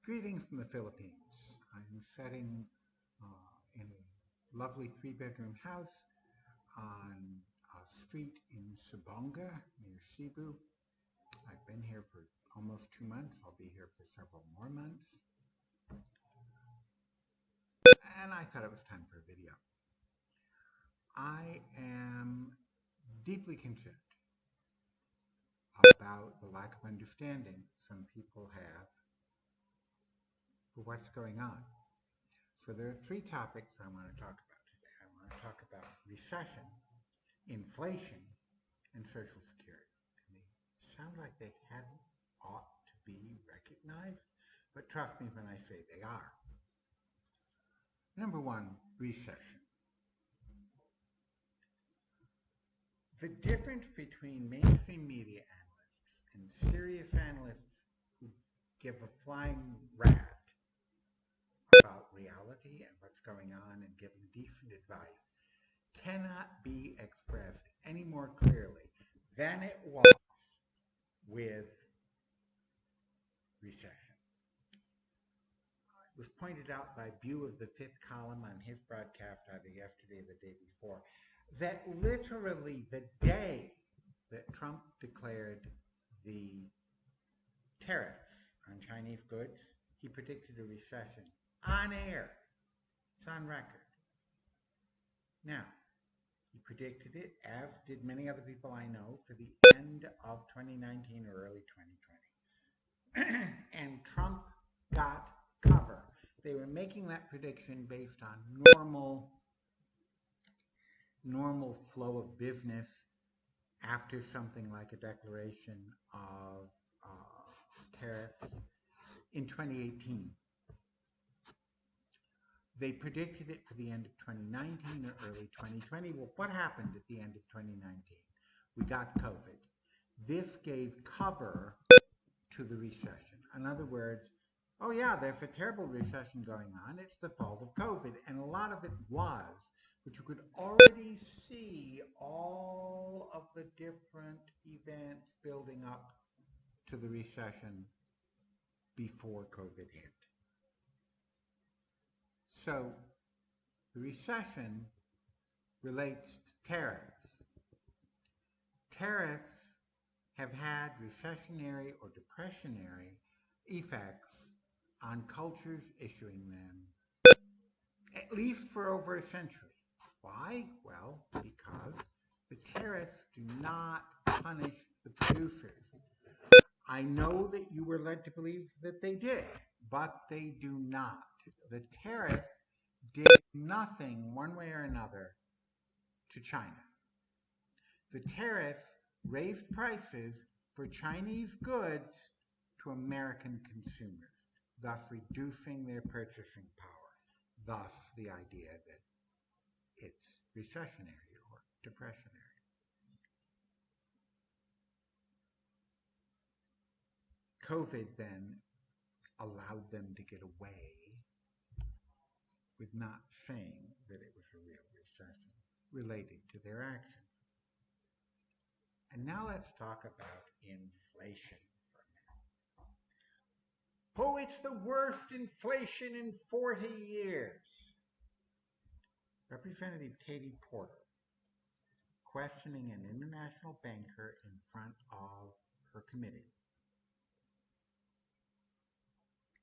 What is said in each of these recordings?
Greetings from the Philippines. I'm sitting in a lovely three-bedroom house on a street in Sabonga near Cebu. I've been here for almost 2 months. I'll be here for several more months. And I thought it was time for a video. I am deeply concerned about the lack of understanding some people have for what's going on. So there are three topics I want to talk about today. I want to talk about recession, inflation, and Social Security. And they sound like they hadn't ought to be recognized, but trust me when I say they are. Number one, recession. The difference between mainstream media analysts and serious analysts who give a flying rat about reality and what's going on and giving decent advice cannot be expressed any more clearly than it was with recession. It was pointed out by Bew of the Fifth Column on his broadcast either yesterday or the day before that literally the day that Trump declared the tariffs on Chinese goods, he predicted a recession on air. It's on record. Now, he predicted it, as did many other people I know, for the end of 2019 or early 2020. And Trump got cover. They were making that prediction based on normal flow of business after something like a declaration of tariffs in 2018. They predicted it for the end of 2019 or early 2020. Well, what happened at the end of 2019? We got COVID. This gave cover to the recession. In other words, oh yeah, there's a terrible recession going on. It's the fault of COVID. And a lot of it was, but you could already see all of the different events building up to the recession before COVID hit. So the recession relates to tariffs. Tariffs have had recessionary or depressionary effects on cultures issuing them, at least for over a century. Why? Well, because the tariffs do not punish the producers. I know that you were led to believe that they did, but they do not. The tariff did nothing one way or another to China. The tariff raised prices for Chinese goods to American consumers, thus reducing their purchasing power. Thus, the idea that it's recessionary or depressionary. COVID then allowed them to get away with not saying that it was a real recession related to their actions. And now let's talk about inflation for a minute. Oh, it's the worst inflation in 40 years. Representative Katie Porter questioning an international banker in front of her committee.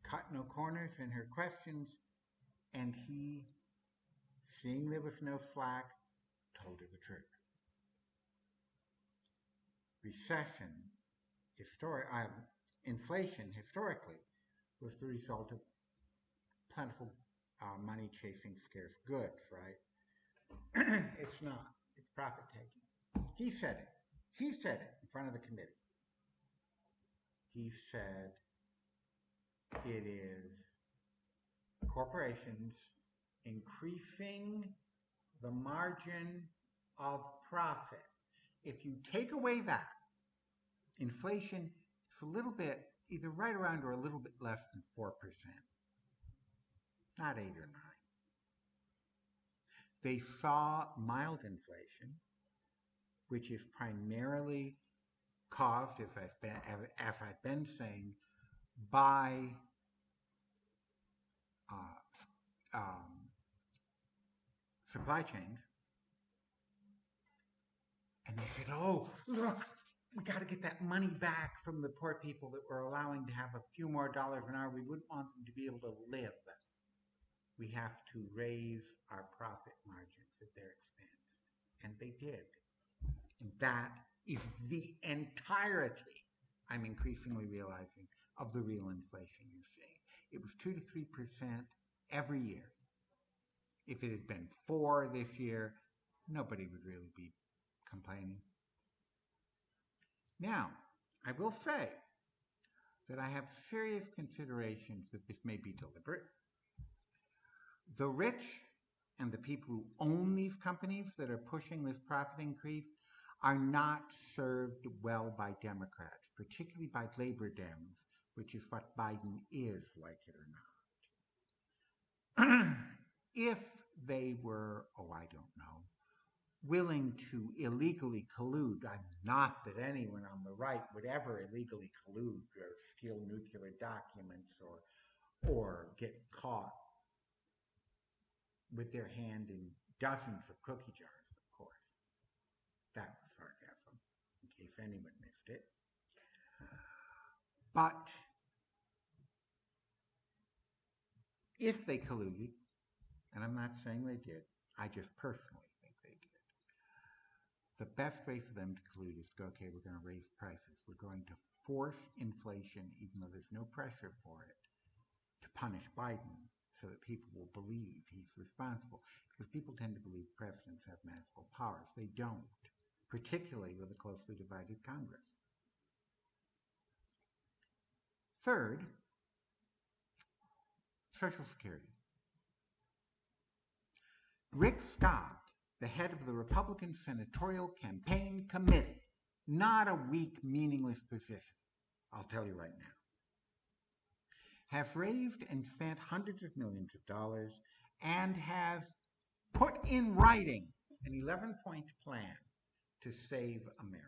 Cut no corners in her questions, and he, seeing there was no slack, told her the truth. Inflation historically was the result of plentiful money chasing scarce goods, right? It's not. It's profit taking. He said it. He said it in front of the committee. He said it is corporations increasing the margin of profit. If you take away that, inflation is a little bit, either right around or a little bit less than 4%, not 8 or 9. They saw mild inflation, which is primarily caused, as I've been saying, by um, supply chains, and they said, "Oh, look, we got to get that money back from the poor people that we're allowing to have a few more dollars an hour. We wouldn't want them to be able to live. We have to raise our profit margins at their expense." And they did. And that is the entirety, I'm increasingly realizing, of the real inflation you're seeing. It was 2 to 3% every year. If it had been 4 this year, nobody would really be complaining. Now, I will say that I have serious considerations that this may be deliberate. The rich and the people who own these companies that are pushing this profit increase are not served well by Democrats, particularly by labor Dems, which is what Biden is, like it or not. If they were, oh, I don't know, willing to illegally collude, not that anyone on the right would ever illegally collude or steal nuclear documents or get caught with their hand in dozens of cookie jars, of course. That was sarcasm, in case anyone missed it. But if they colluded, and I'm not saying they did, I just personally think they did, the best way for them to collude is to go, okay, we're going to raise prices. We're going to force inflation, even though there's no pressure for it, to punish Biden so that people will believe he's responsible. Because people tend to believe presidents have magical powers. They don't, particularly with a closely divided Congress. Third, Social Security. Rick Scott, the head of the Republican Senatorial Campaign Committee, not a weak, meaningless position, I'll tell you right now, has raised and spent hundreds of millions of dollars and has put in writing an 11-point plan to save America.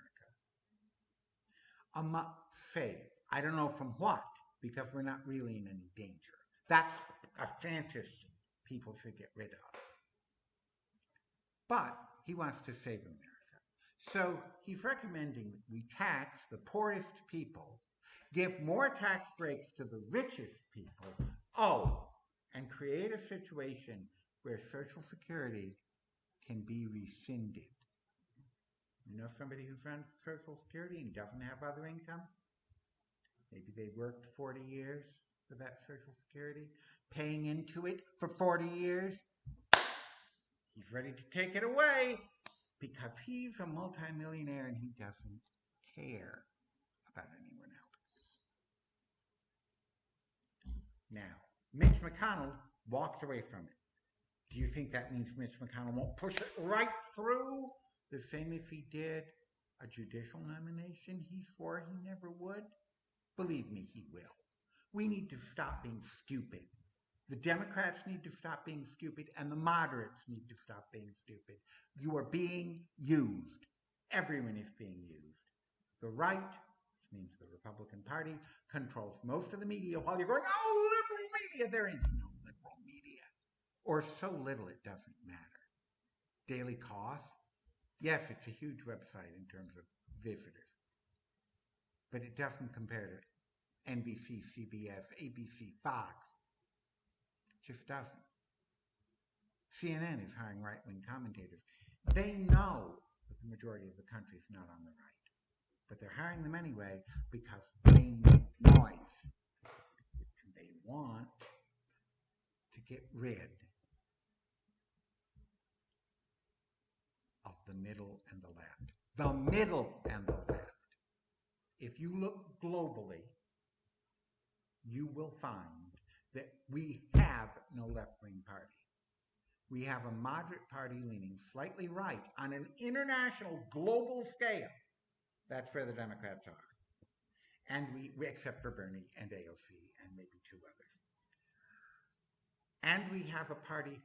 Save. I don't know from what, because we're not really in any danger. That's a fantasy people should get rid of. But he wants to save America. So he's recommending that we tax the poorest people, give more tax breaks to the richest people, and create a situation where Social Security can be rescinded. You know somebody who's on Social Security and doesn't have other income? Maybe they worked 40 years for that Social Security, paying into it for 40 years. He's ready to take it away because he's a multimillionaire and he doesn't care about anyone else. Now, Mitch McConnell walked away from it. Do you think that means Mitch McConnell won't push it right through? The same if he did a judicial nomination he swore he never would? Believe me, he will. We need to stop being stupid. The Democrats need to stop being stupid, and the moderates need to stop being stupid. You are being used. Everyone is being used. The right, which means the Republican Party, controls most of the media while you're going, oh, liberal media. There is no liberal media. Or so little it doesn't matter. Daily Cost? Yes, it's a huge website in terms of visitors. But it doesn't compare to NBC, CBS, ABC, Fox. It just doesn't. CNN is hiring right-wing commentators. They know that the majority of the country is not on the right. But they're hiring them anyway because they make noise. And they want to get rid of the middle and the left. The middle and the left. If you look globally, you will find that we have no left-wing party. We have a moderate party leaning slightly right on an international global scale. That's where the Democrats are. And we except for Bernie and AOC and maybe two others. And we have a party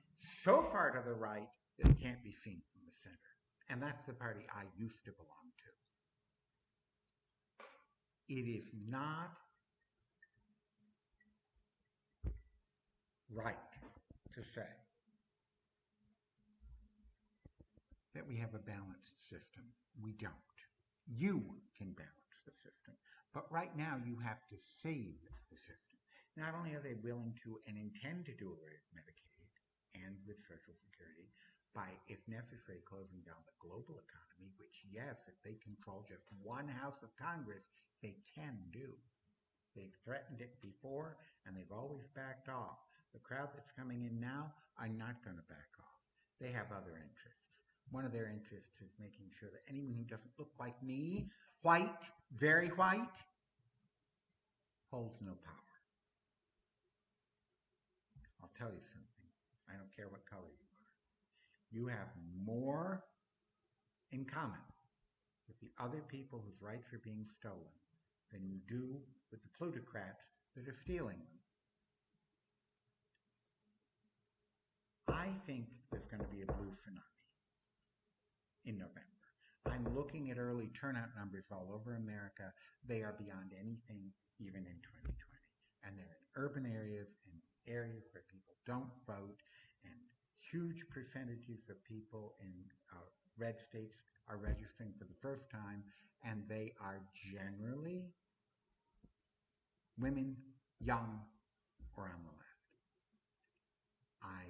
so far to the right that it can't be seen from the center. And that's the party I used to belong to. It is not right to say that we have a balanced system. We don't. You can balance the system. But right now, you have to save the system. Not only are they willing to and intend to do away with Medicaid and with Social Security by, if necessary, closing down the global economy, which, yes, if they control just one house of Congress, they can do. They've threatened it before, and they've always backed off. The crowd that's coming in now are not going to back off. They have other interests. One of their interests is making sure that anyone who doesn't look like me, white, very white, holds no power. I'll tell you something. I don't care what color you are. You have more in common with the other people whose rights are being stolen than you do with the plutocrats that are stealing them. I think there's going to be a blue tsunami in November. I'm looking at early turnout numbers all over America. They are beyond anything even in 2020. And they're in urban areas and areas where people don't vote, and huge percentages of people in red states are registering for the first time, and they are generally women, young, or on the left. I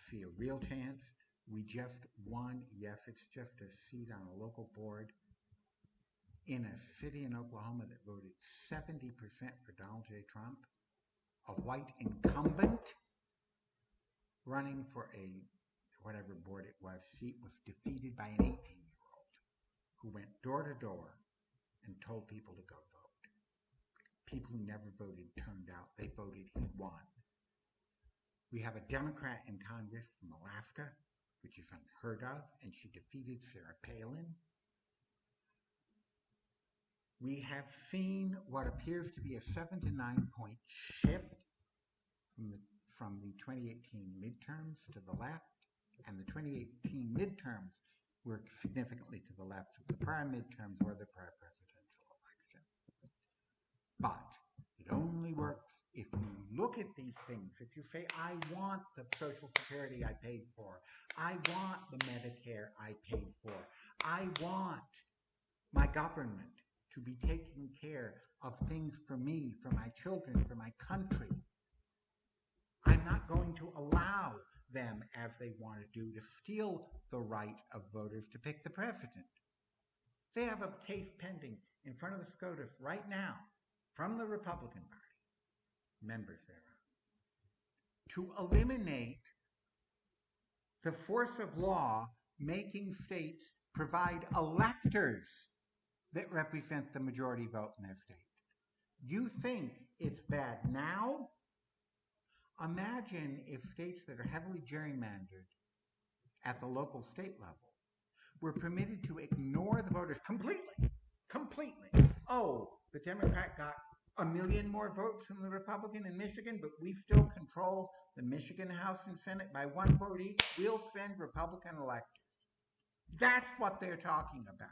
see a real chance. We just won. Yes, it's just a seat on a local board in a city in Oklahoma that voted 70% for Donald J. Trump. A white incumbent running for a whatever board it was seat was defeated by an 18-year-old who went door to door and told people to go vote. People who never voted turned out. They voted. He won. We have a Democrat in Congress from Alaska, which is unheard of, and she defeated Sarah Palin. We have seen what appears to be a 7 to 9 point shift from the 2018 midterms to the left, and the 2018 midterms were significantly to the left of the prior midterms or the prior presidential election. But it only works if you look at these things, if you say, I want the Social Security I paid for, I want the Medicare I paid for, I want my government to be taking care of things for me, for my children, for my country. I'm not going to allow them, as they want to do, to steal the right of voters to pick the president. They have a case pending in front of the SCOTUS right now from the Republican Party, members thereof, to eliminate the force of law making states provide electors that represent the majority vote in their state. You think it's bad now? Imagine if states that are heavily gerrymandered at the local state level were permitted to ignore the voters completely. Oh, the Democrat got 1 million more votes than the Republican in Michigan, but we still control the Michigan House and Senate by 1 vote each. We'll send Republican electors. That's what they're talking about.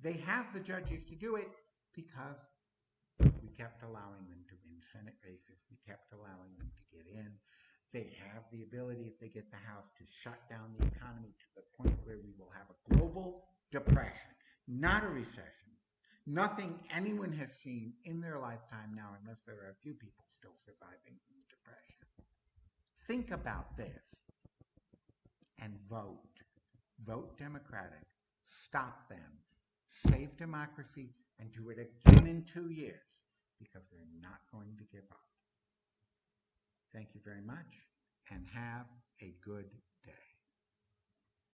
They have the judges to do it because we kept allowing them to win Senate races. We kept allowing them to get in. They have the ability, if they get the House, to shut down the economy to the point where we will have a global depression, not a recession. Nothing anyone has seen in their lifetime now, unless there are a few people still surviving from the depression. Think about this and vote. Vote Democratic. Stop them. Save democracy, and do it again in 2 years, because they're not going to give up. Thank you very much, and have a good day.